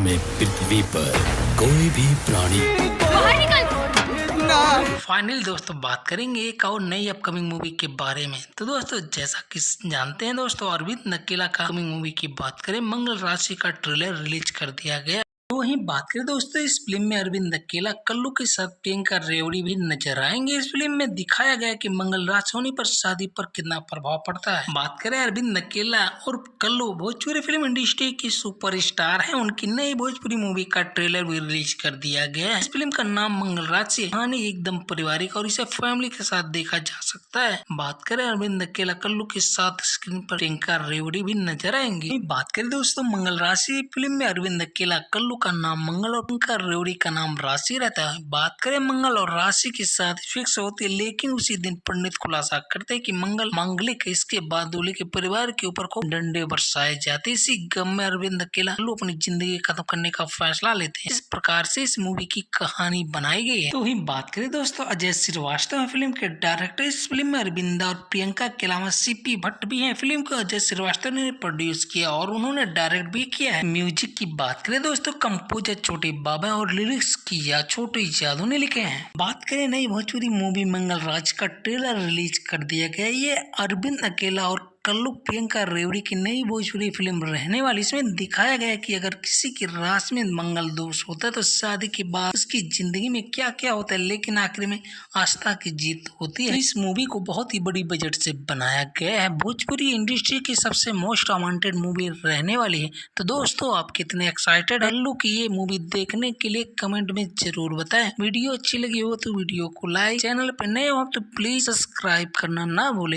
में पृथ्वी पर कोई भी प्राणी फाइनल दोस्तों बात करेंगे एक और नई अपकमिंग मूवी के बारे में। तो दोस्तों जैसा कि जानते हैं दोस्तों, अरविंद नकेला का अपकमिंग मूवी की बात करें, मंगल राशि का ट्रेलर रिलीज कर दिया गया। तो वहीं बात करें दोस्तों, इस फिल्म में अरविंद नकेला कल्लू के साथ प्रियंका रेवड़ी भी नजर आएंगे। इस फिल्म में दिखाया गया कि मंगल राशि होने पर शादी पर कितना प्रभाव पड़ता है। बात करें अरविंद नकेला और कल्लू भोजपुरी फिल्म इंडस्ट्री की सुपरस्टार हैं, उनकी नई भोजपुरी मूवी का ट्रेलर भी रिलीज कर दिया गया है। इस फिल्म का नाम मंगल राशि है। कहानी एकदम पारिवारिक और इसे फैमिली के साथ देखा जा सकता है। बात करें अरविंद नकेला कल्लू के साथ स्क्रीन पर प्रियंका रेवड़ी भी नजर आएंगी। बात करें दोस्तों मंगल राशि फिल्म में अरविंद नकेला कल्लू का नाम मंगल और प्रियंका रेवड़ी का नाम राशि रहता है। बात करें मंगल और राशि की शादी फिक्स होती है, लेकिन उसी दिन पंडित खुलासा करते हैं कि मंगल मांगलिक है। इसके बाद दूल्हे के परिवार के ऊपर खूब डंडे बरसाए जाते। इसी गम में अरविंद नकेला कल्लू अपनी जिंदगी खत्म करने का फैसला लेते हैं। इस प्रकार से इस मूवी की कहानी बनाई गई है। तो ही बात करें दोस्तों अजय श्रीवास्तव फिल्म के डायरेक्टर। इस फिल्म में अरविंद और प्रियंका के अलावा सीपी भट्ट भी हैं। फिल्म को अजय श्रीवास्तव ने प्रोड्यूस किया और उन्होंने डायरेक्ट भी किया है। म्यूजिक की बात करें दोस्तों, कंपोजर छोटे बाबा और लिरिक्स किया छोटे यादव ने लिखे हैं। बात करें नई भोजपुरी मूवी मंगल राज का ट्रेलर रिलीज कर दिया गया। ये अरविंद अकेला और कल्लू प्रियंका रेवड़ी की नई भोजपुरी फिल्म रहने वाली। इसमें दिखाया गया कि अगर किसी की राशि में मंगल दोष होता है तो शादी के बाद उसकी जिंदगी में क्या क्या होता है, लेकिन आखिर में आस्था की जीत होती है। तो इस मूवी को बहुत ही बड़ी बजट से बनाया गया है। भोजपुरी इंडस्ट्री की सबसे मोस्ट वांटेड मूवी रहने वाली है। तो दोस्तों आप कितने एक्साइटेड है कल्लू की ये मूवी देखने के लिए कमेंट में जरूर बताएं। वीडियो अच्छी लगी हो तो वीडियो को लाइक, चैनल पर नए हो तो प्लीज सब्सक्राइब करना ना भूलें।